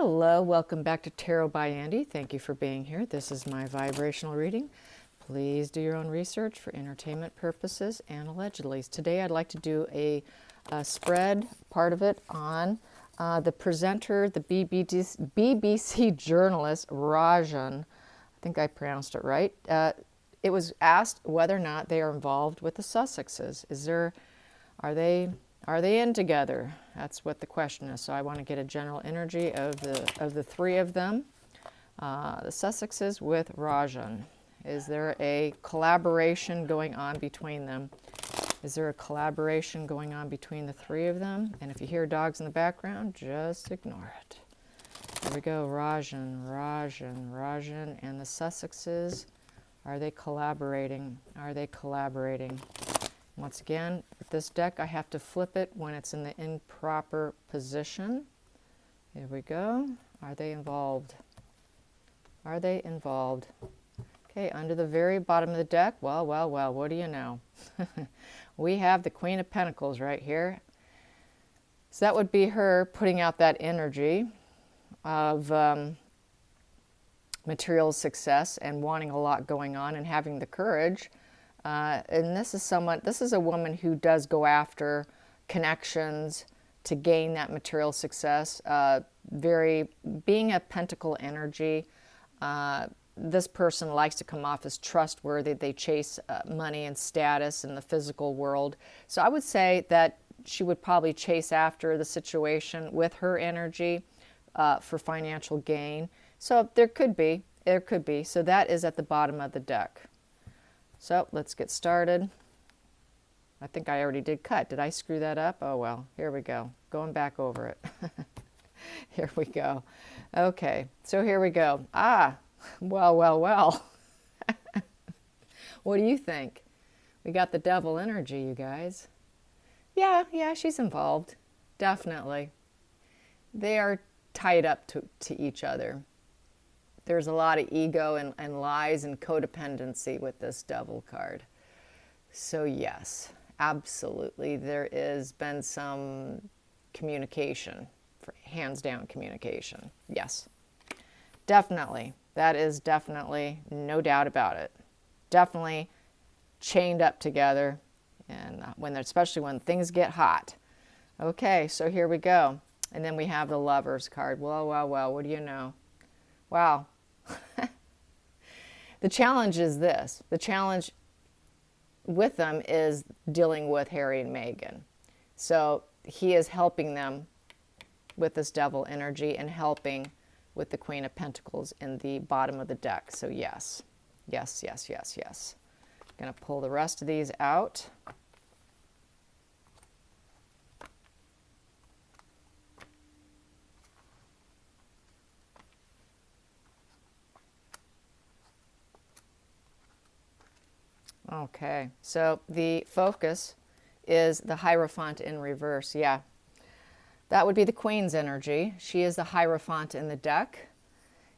Hello, welcome back to Tarot by Andy. Thank you for being here. This is my vibrational reading. Please do your own research for entertainment purposes and allegedly. Today I'd like to do a spread, part of it, on the presenter, the BBC journalist, Rajan. I think I pronounced it right. It was asked whether or not they are involved with the Sussexes. Are they in together? That's what the question is. So I want to get a general energy of the three of them. The Sussexes with Rajan. Is there a collaboration going on between them? Is there a collaboration going on between the three of them? And if you hear dogs in the background, just ignore it. There we go. Rajan, and the Sussexes. Are they collaborating? Are they collaborating? Once again, with this deck, I have to flip it when it's in the improper position. Here we go. Are they involved? Are they involved? Okay, under the very bottom of the deck, well, what do you know? We have the Queen of Pentacles right here. So that would be her putting out that energy of material success and wanting a lot going on and having the courage. And this is a woman who does go after connections to gain that material success. Being a pentacle energy, this person likes to come off as trustworthy. They chase money and status in the physical world. So I would say that she would probably chase after the situation with her energy for financial gain. So there could be. So that is at the bottom of the deck. So let's get started. I think I already did cut. Did I screw that up? Oh well, here we go. Going back over it. Here we go. Okay, so here we go. Well. What do you think? We got the devil energy, you guys. Yeah, she's involved. Definitely. They are tied up to each other. There's a lot of ego and lies and codependency with this devil card. So yes, absolutely, there has been some communication, hands down communication. Yes, definitely. That is definitely, no doubt about it. Definitely chained up together, and especially when things get hot. Okay, so here we go. And then we have the Lovers card. Well, what do you know? Wow. The challenge is this. The challenge with them is dealing with Harry and Meghan. So he is helping them with this devil energy and helping with the Queen of Pentacles in the bottom of the deck. So yes. I'm going to pull the rest of these out. Okay, so the focus is the Hierophant in reverse. Yeah, that would be the Queen's energy. She is the Hierophant in the deck,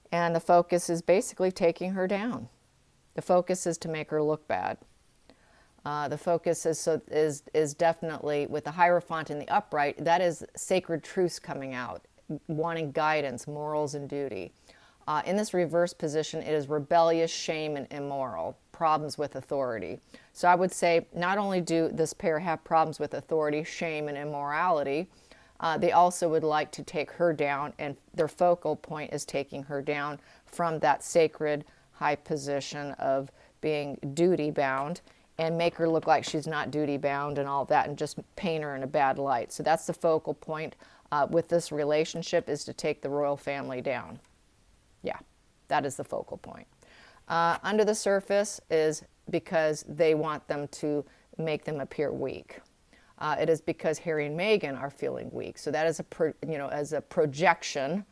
and the focus is basically taking her down. The focus is to make her look bad. The focus is definitely, with the Hierophant in the upright, that is sacred truths coming out, wanting guidance, morals, and duty. In this reverse position, it is rebellious, shame, and immoral, problems with authority. So I would say not only do this pair have problems with authority, shame, and immorality, they also would like to take her down, and their focal point is taking her down from that sacred high position of being duty-bound and make her look like she's not duty-bound and all that, and just paint her in a bad light. So that's the focal point with this relationship, is to take the royal family down. Yeah, that is the focal point. Under the surface is because they want them to make them appear weak. It is because Harry and Meghan are feeling weak. So that is as a projection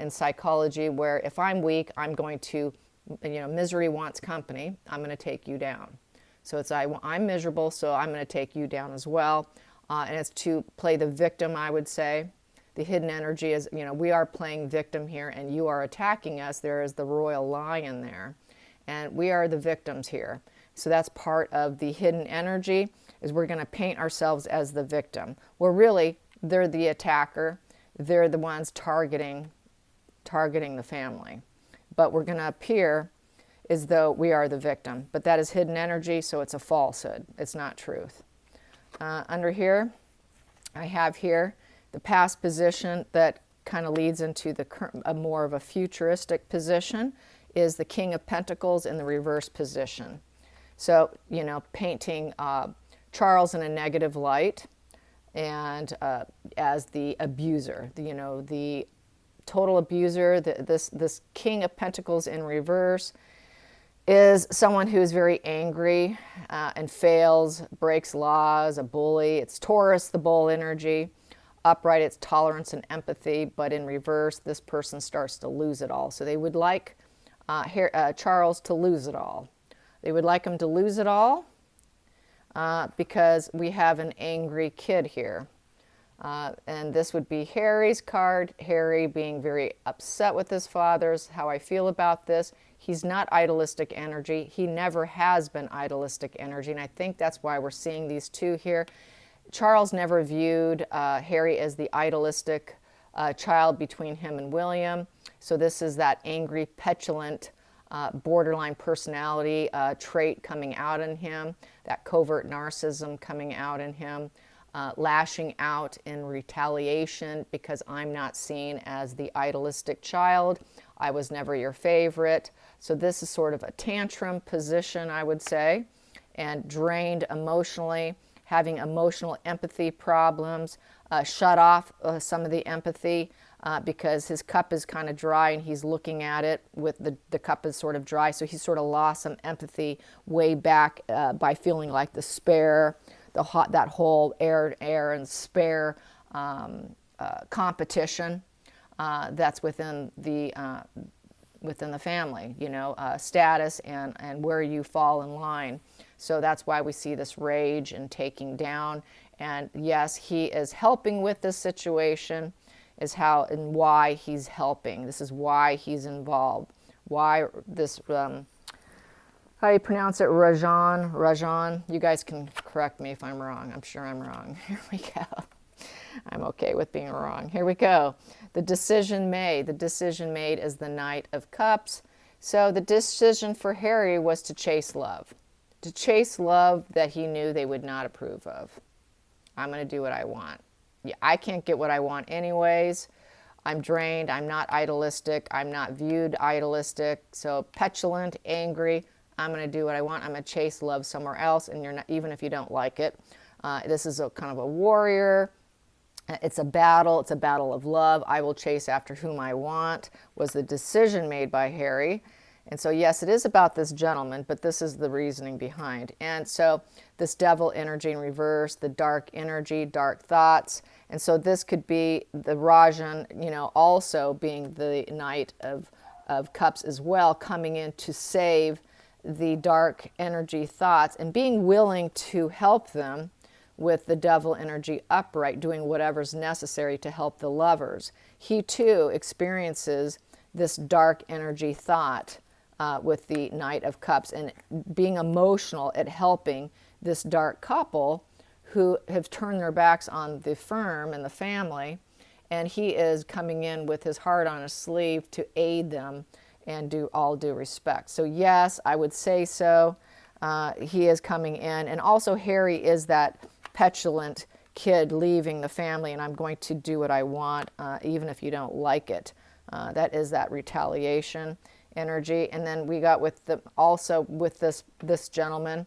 in psychology, where if I'm weak, I'm going to, misery wants company. I'm going to take you down. So it's I'm miserable, so I'm going to take you down as well. And it's to play the victim, I would say. The hidden energy is, we are playing victim here, and you are attacking us. There is the royal lion there, and we are the victims here. So that's part of the hidden energy, is we're going to paint ourselves as the victim. Well, really, they're the attacker. They're the ones targeting targeting the family. But we're going to appear as though we are the victim. But that is hidden energy, so it's a falsehood. It's not truth. Under here, I have here the past position that kind of leads into a more of a futuristic position is the King of Pentacles in the reverse position. So, you know, painting Charles in a negative light and as the abuser, the total abuser. This King of Pentacles in reverse is someone who is very angry and fails, breaks laws, a bully. It's Taurus, the bull energy. Upright, it's tolerance and empathy, but in reverse, this person starts to lose it all. So they would like Charles to lose it all. They would like him to lose it all because we have an angry kid here. And this would be Harry's card. Harry being very upset with his father's, how I feel about this. He's not idealistic energy. He never has been idealistic energy. And I think that's why we're seeing these two here. Charles never viewed Harry as the idealistic child between him and William. So this is that angry, petulant, borderline personality trait coming out in him, that covert narcissism coming out in him, lashing out in retaliation because I'm not seen as the idealistic child. I was never your favorite. So this is sort of a tantrum position, I would say, and drained emotionally, having emotional empathy problems, shut off some of the empathy because his cup is kind of dry and he's looking at it with the cup is sort of dry. So he sort of lost some empathy way back by feeling like the spare, that whole air and spare competition that's within the family, status and where you fall in line. So that's why we see this rage and taking down. And yes, he is helping with this situation, is how and why he's helping. This is why he's involved. Why this, how do you pronounce it? Rajan. You guys can correct me if I'm wrong. I'm sure I'm wrong. Here we go. I'm okay with being wrong. Here we go. The decision made. The decision made is the Knight of Cups. So the decision for Harry was to chase love. To chase love that he knew they would not approve of. I'm going to do what I want. Yeah, I can't get what I want anyways. I'm drained. I'm not idealistic. I'm not viewed idealistic. So petulant, angry. I'm going to do what I want. I'm going to chase love somewhere else, and you're not, even if you don't like it. This is a kind of a warrior. It's a battle. It's a battle of love. I will chase after whom I want, was the decision made by Harry. And so, yes, it is about this gentleman, but this is the reasoning behind. And so this devil energy in reverse, the dark energy, dark thoughts. And so this could be the Rajan, also being the Knight of Cups as well, coming in to save the dark energy thoughts and being willing to help them with the devil energy upright, doing whatever's necessary to help the lovers. He too experiences this dark energy thought with the Knight of Cups and being emotional at helping this dark couple who have turned their backs on the firm and the family, and he is coming in with his heart on his sleeve to aid them and do all due respect. So yes, I would say so. He is coming in, and also Harry is that petulant kid leaving the family, and I'm going to do what I want, even if you don't like it. That is that retaliation energy. And then we got with this gentleman,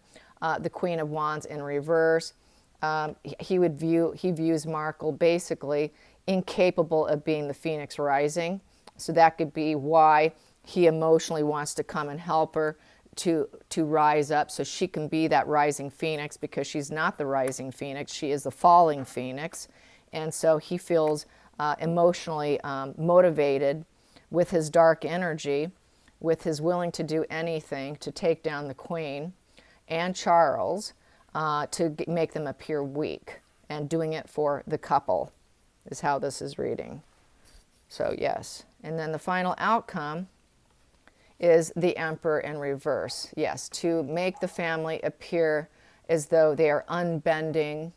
the Queen of Wands in reverse. He views Markle basically incapable of being the Phoenix rising. So that could be why he emotionally wants to come and help her to rise up so she can be that rising phoenix, because she's not the rising phoenix, she is the falling phoenix. And so he feels emotionally motivated with his dark energy, with his willing to do anything to take down the Queen and Charles, to make them appear weak, and doing it for the couple is how this is reading. So yes. And then the final outcome is the Emperor in reverse. Yes, to make the family appear as though they are unbending,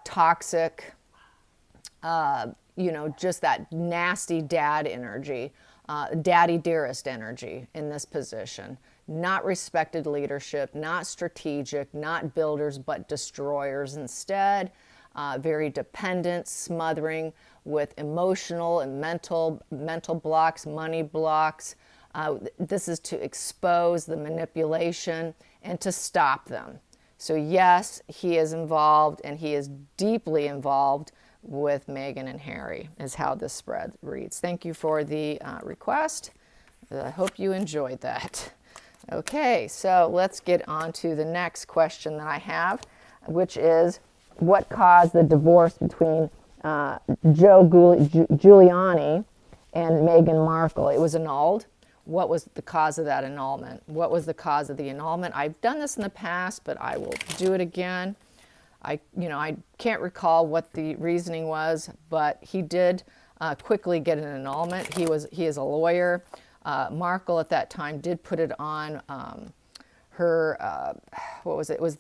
toxic, just that nasty dad energy, daddy dearest energy in this position. Not respected leadership, not strategic, not builders, but destroyers instead. Very dependent, smothering with emotional and mental blocks, money blocks. This is to expose the manipulation and to stop them. So yes, he is involved, and he is deeply involved with Meghan and Harry, is how this spread reads. Thank you for the request. I hope you enjoyed that. Okay, so let's get on to the next question that I have, which is, what caused the divorce between Joe Giuliani and Meghan Markle? It was annulled. What was the cause of that annulment? What was the cause of the annulment? I've done this in the past, but I will do it again. I can't recall what the reasoning was, but he did quickly get an annulment. He is a lawyer. Markle at that time did put it on her, what was it? It was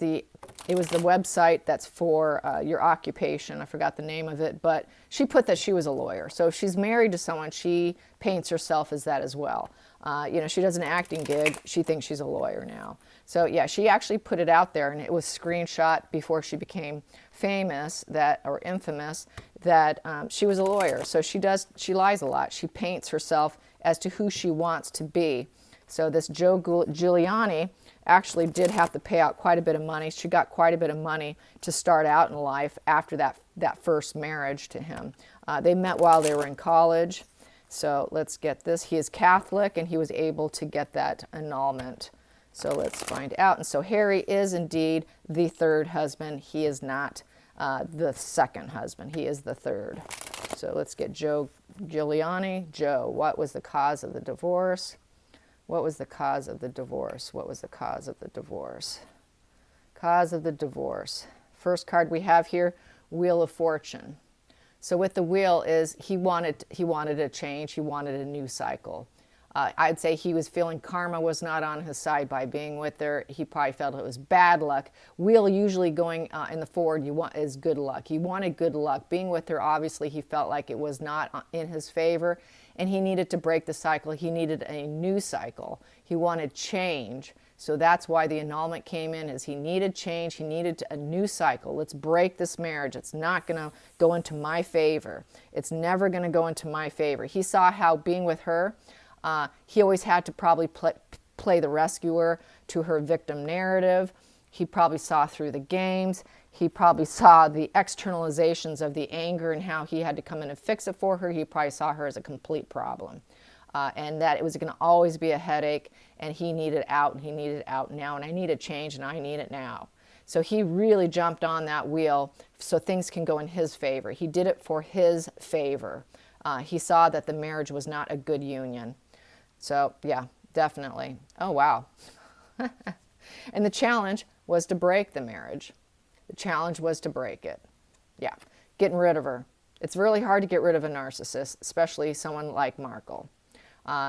the website that's for your occupation. I forgot the name of it, but she put that she was a lawyer. So if she's married to someone, she paints herself as that as well. She does an acting gig. She thinks she's a lawyer now. So yeah, she actually put it out there, and it was screenshot before she became famous, or infamous, that she was a lawyer. So she lies a lot. She paints herself as to who she wants to be. So this Joe Giuliani actually did have to pay out quite a bit of money. She got quite a bit of money to start out in life after that first marriage to him. They met while they were in college. So let's get this. He is Catholic, and he was able to get that annulment. So let's find out. And so Harry is indeed the third husband. He is not the second husband. He is the third. So let's get Joe Giuliani. Joe, what was the cause of the divorce? What was the cause of the divorce? What was the cause of the divorce? Cause of the divorce. First card we have here, Wheel of Fortune. So with the wheel is he wanted a change. He wanted a new cycle. I'd say he was feeling karma was not on his side by being with her. He probably felt it was bad luck. Wheel usually going in the forward is good luck. He wanted good luck. Being with her, obviously, he felt like it was not in his favor, and he needed to break the cycle. He needed a new cycle. He wanted change. So that's why the annulment came in, is he needed change. He needed a new cycle. Let's break this marriage. It's not going to go into my favor. It's never going to go into my favor. He saw how being with her, he always had to probably play the rescuer to her victim narrative. He probably saw through the games. He probably saw the externalizations of the anger and how he had to come in and fix it for her. He probably saw her as a complete problem. And that it was going to always be a headache, and he needed out, and he needed out now, and I need a change, and I need it now. So he really jumped on that wheel so things can go in his favor. He did it for his favor. He saw that the marriage was not a good union. So yeah, definitely. Oh, wow. And the challenge was to break the marriage. The challenge was to break it. Yeah, getting rid of her. It's really hard to get rid of a narcissist, especially someone like Markle.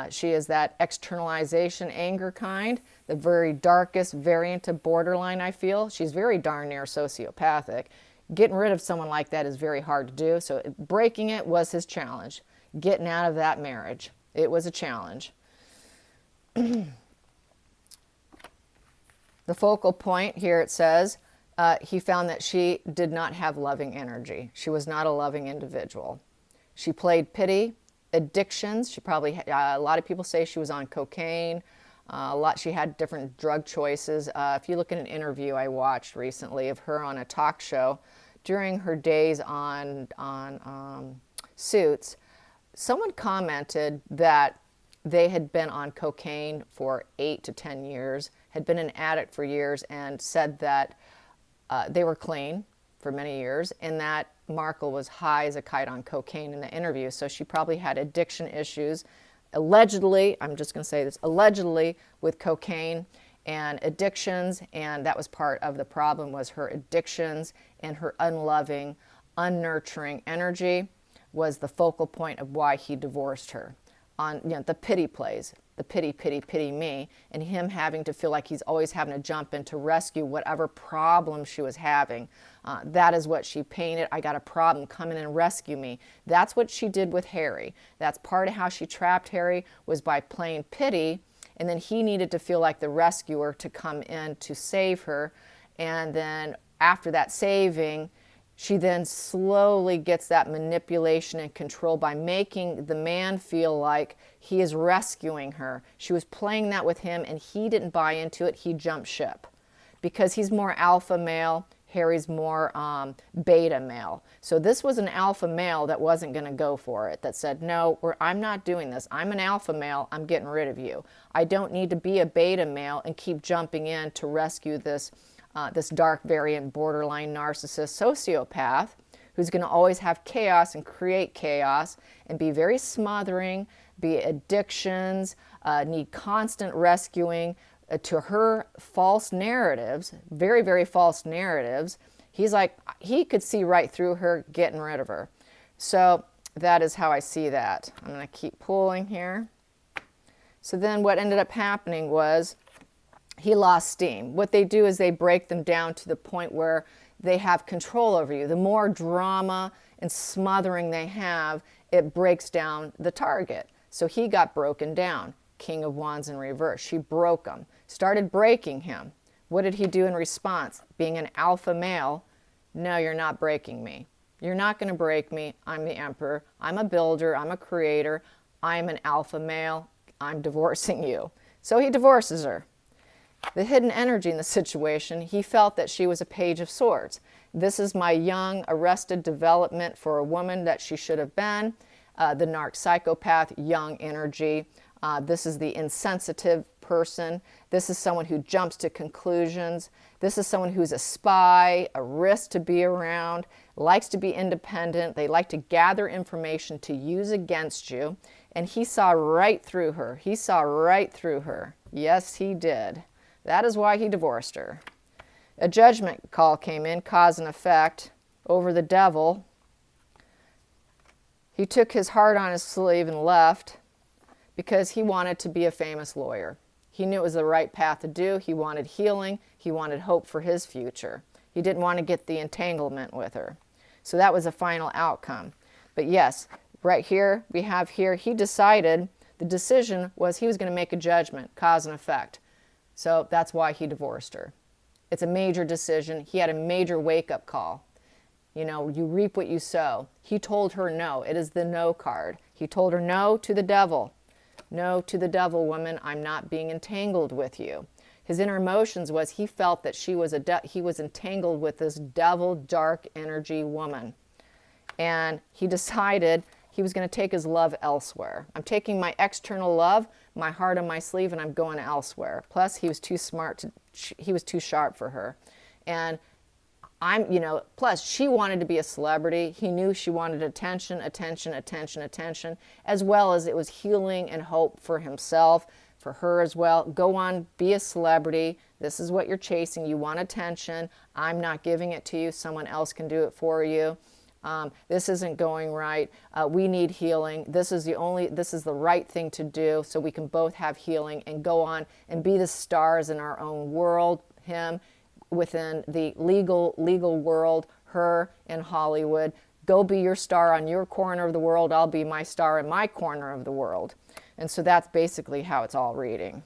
She is that externalization anger kind, the very darkest variant of borderline, I feel. She's very darn near sociopathic. Getting rid of someone like that is very hard to do. So breaking it was his challenge. Getting out of that marriage. It was a challenge. The focal point here, it says, he found that she did not have loving energy. She was not a loving individual. She played pity, addictions. She probably, a lot of people say she was on cocaine. She had different drug choices. If you look at an interview I watched recently of her on a talk show during her days on Suits, someone commented that they had been on cocaine for 8 to 10 years, had been an addict for years, and said that they were clean for many years, and that Markle was high as a kite on cocaine in the interview. So she probably had addiction issues, allegedly, I'm just going to say this, allegedly with cocaine and addictions, and that was part of the problem, was her addictions and her unloving, unnurturing energy was the focal point of why he divorced her. On the pity plays. the pity, pity, pity me, and him having to feel like he's always having to jump in to rescue whatever problem she was having. That is what she painted. I got a problem, come in and rescue me. That's what she did with Harry. That's part of how she trapped Harry, was by playing pity, and then he needed to feel like the rescuer to come in to save her. And then after that saving, she then slowly gets that manipulation and control by making the man feel like he is rescuing her. She was playing that with him, and he didn't buy into it. He jumped ship because he's more alpha male. Harry's more beta male. So this was an alpha male that wasn't going to go for it, that said, no, I'm not doing this. I'm an alpha male. I'm getting rid of you. I don't need to be a beta male and keep jumping in to rescue this dark variant borderline narcissist sociopath who's going to always have chaos and create chaos and be very smothering, be addictions, need constant rescuing, to her false narratives, very, very false narratives. He's like, he could see right through her, getting rid of her. So that is how I see that. I'm going to keep pulling here. So then what ended up happening was he lost steam. What they do is they break them down to the point where they have control over you. The more drama and smothering they have, it breaks down the target. So he got broken down. King of Wands in reverse. She broke him, started breaking him. What did he do in response? Being an alpha male, no, you're not breaking me. You're not going to break me. I'm the emperor. I'm a builder. I'm a creator. I'm an alpha male. I'm divorcing you. So he divorces her. The hidden energy in the situation, he felt that she was a page of swords. This is my young, arrested development for a woman that she should have been. The narc psychopath, young energy. This is the insensitive person. This is someone who jumps to conclusions. This is someone who's a spy, a risk to be around, likes to be independent. They like to gather information to use against you. And he saw right through her. He saw right through her. Yes, he did. That is why he divorced her. A judgment call came in, cause and effect, over the devil. He took his heart on his sleeve and left, because he wanted to be a famous lawyer. He knew it was the right path to do. He wanted healing. He wanted hope for his future. He didn't want to get the entanglement with her. So that was a final outcome. But yes, right here, we have here, he decided, the decision was he was going to make a judgment, cause and effect. So that's why he divorced her. It's a major decision. He had a major wake-up call. You know, you reap what you sow. He told her no. It is the no card. He told her no to the devil. No to the devil, woman, I'm not being entangled with you. His inner emotions was he felt that he was entangled with this devil, dark energy woman. And he decided he was going to take his love elsewhere. I'm taking my external love, my heart on my sleeve, and I'm going elsewhere. Plus, he was too smart, he was too sharp for her. And plus she wanted to be a celebrity. He knew she wanted attention, attention, attention, attention, as well as it was healing and hope for himself, for her as well. Go on, be a celebrity. This is what you're chasing. You want attention. I'm not giving it to you. Someone else can do it for you. This isn't going right. We need healing. This is the right thing to do so we can both have healing and go on and be the stars in our own world. Him within the legal world, her in Hollywood. Go be your star on your corner of the world. I'll be my star in my corner of the world. And so that's basically how it's all reading.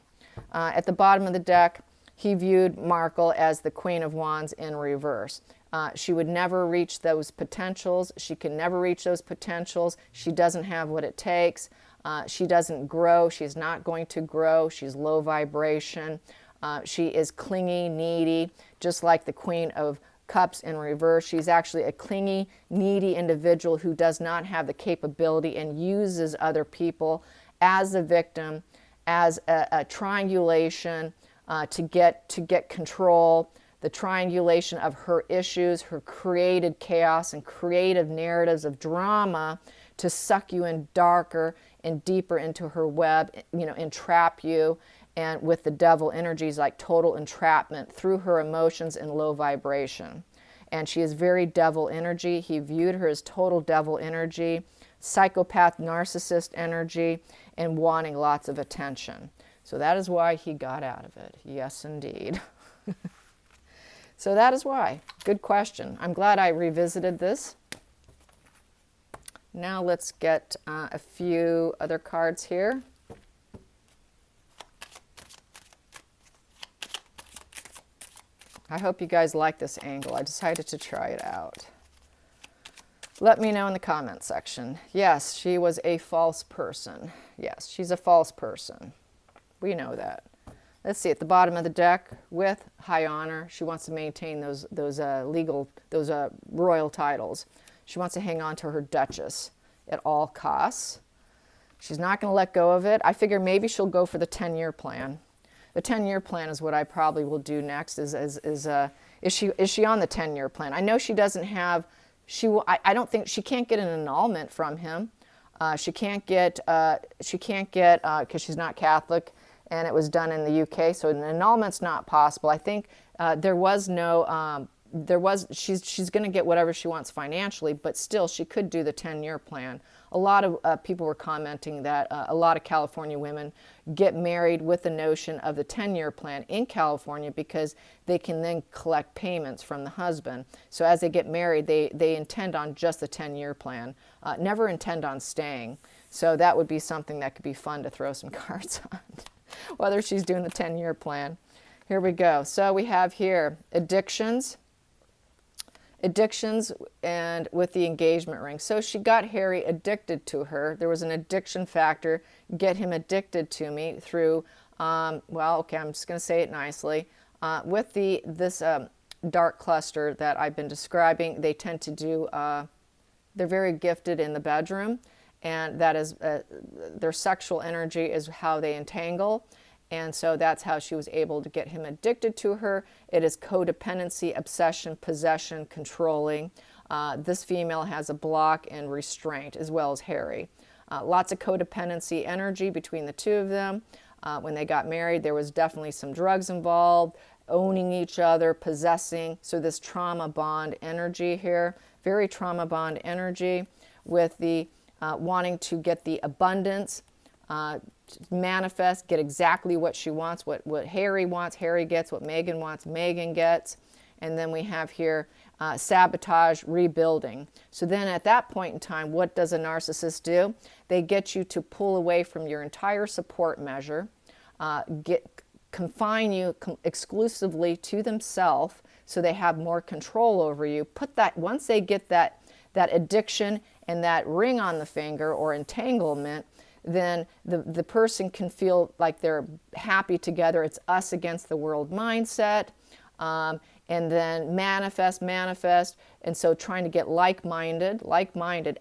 At the bottom of the deck, he viewed Markle as the Queen of Wands in reverse. She would never reach those potentials. She can never reach those potentials. She doesn't have what it takes. She doesn't grow. She's not going to grow. She's low vibration. She is clingy, needy, just like the Queen of Cups in reverse. She's actually a clingy, needy individual who does not have the capability and uses other people as a victim, as a triangulation to get control, the triangulation of her issues, her created chaos and creative narratives of drama to suck you in darker and deeper into her web, entrap you. And with the devil energies like total entrapment through her emotions and low vibration. And she is very devil energy. He viewed her as total devil energy, psychopath, narcissist energy, and wanting lots of attention. So that is why he got out of it. Yes, indeed. So that is why. Good question. I'm glad I revisited this. Now let's get a few other cards here. I hope you guys like this angle. I decided to try it out. Let me know in the comment section. Yes, she was a false person. Yes, she's a false person. We know that. Let's see, at the bottom of the deck, with high honor, she wants to maintain those royal titles. She wants to hang on to her duchess at all costs. She's not going to let go of it. I figure maybe she'll go for the 10-year plan. The 10-year plan is what I probably will do next. Is she on the 10-year plan? I know she doesn't have. I don't think she can't get an annulment from him. She can't get because she's not Catholic, and it was done in the UK. So an annulment's not possible. I think there was no. She's going to get whatever she wants financially, but still she could do the 10-year plan. A lot of people were commenting that a lot of California women get married with the notion of the 10-year plan in California because they can then collect payments from the husband. So as they get married, they intend on just the 10-year plan, never intend on staying. So that would be something that could be fun to throw some cards on, whether she's doing the 10-year plan. Here we go. So we have here addictions and with the engagement ring. So she got Harry addicted to her. There was an addiction factor, get him addicted to me through, well, okay, I'm just going to say it nicely. With this dark cluster that I've been describing, they tend to do, they're very gifted in the bedroom, and that is, their sexual energy is how they entangle. And so that's how she was able to get him addicted to her. It is codependency, obsession, possession, controlling. This female has a block and restraint, as well as Harry. Lots of codependency energy between the two of them. When they got married, there was definitely some drugs involved, owning each other, possessing. So this trauma bond energy here, very trauma bond energy, with the wanting to get the abundance, manifest, get exactly what she wants, what Harry wants, Harry gets, what Meghan wants, Meghan gets. And then we have here sabotage, rebuilding. So then at that point in time, what does a narcissist do? They get you to pull away from your entire support measure, confine you exclusively to themselves so they have more control over you. Once they get that addiction and that ring on the finger or entanglement, then the person can feel like they're happy together. It's us against the world mindset. And then manifest. And so trying to get like-minded,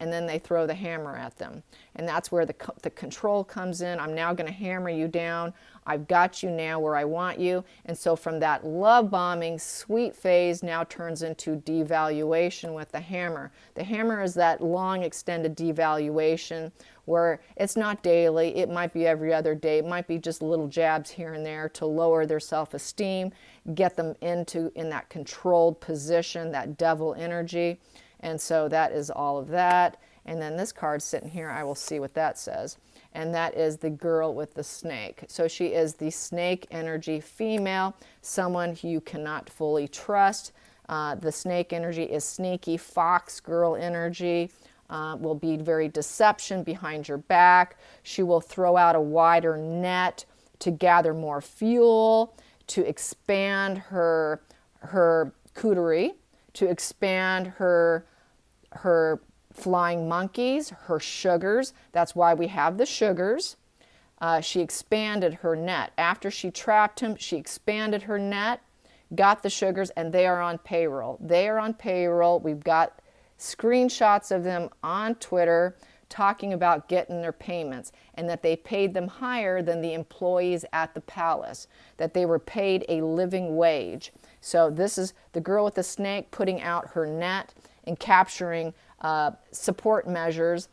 and then they throw the hammer at them. And that's where the control comes in. I'm now going to hammer you down. I've got you now where I want you. And so from that love bombing, sweet phase now turns into devaluation with the hammer. The hammer is that long extended devaluation where it's not daily, it might be every other day, it might be just little jabs here and there to lower their self-esteem, get them in that controlled position, that devil energy. And so that is all of that. And then this card sitting here, I will see what that says. And that is the girl with the snake. So she is the snake energy female, someone who you cannot fully trust. The snake energy is sneaky, fox girl energy. Will be very deception behind your back. She will throw out a wider net to gather more fuel, to expand her cooterie, to expand her flying monkeys, her sugars. That's why we have the sugars. She expanded her net. After she trapped him, she expanded her net, got the sugars, and they are on payroll. They are on payroll. We've got screenshots of them on Twitter talking about getting their payments, and that they paid them higher than the employees at the palace, that they were paid a living wage. So this is the girl with the snake putting out her net and capturing support measures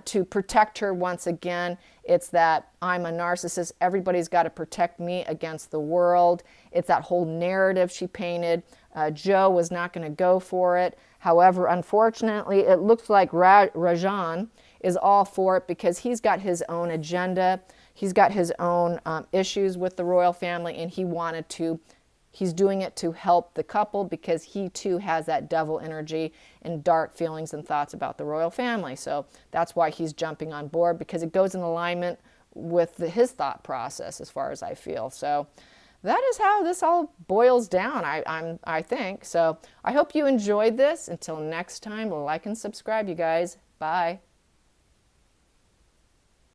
to protect her once again. It's that I'm a narcissist, everybody's got to protect me against the world. It's that whole narrative she painted. Joe was not going to go for it. However, unfortunately, it looks like Rajan is all for it because he's got his own agenda. He's got his own issues with the royal family, and he's doing it to help the couple because he too has that devil energy and dark feelings and thoughts about the royal family. So that's why he's jumping on board, because it goes in alignment with his thought process, as far as I feel. So that is how this all boils down, I think. So I hope you enjoyed this. Until next time, like and subscribe, you guys. Bye.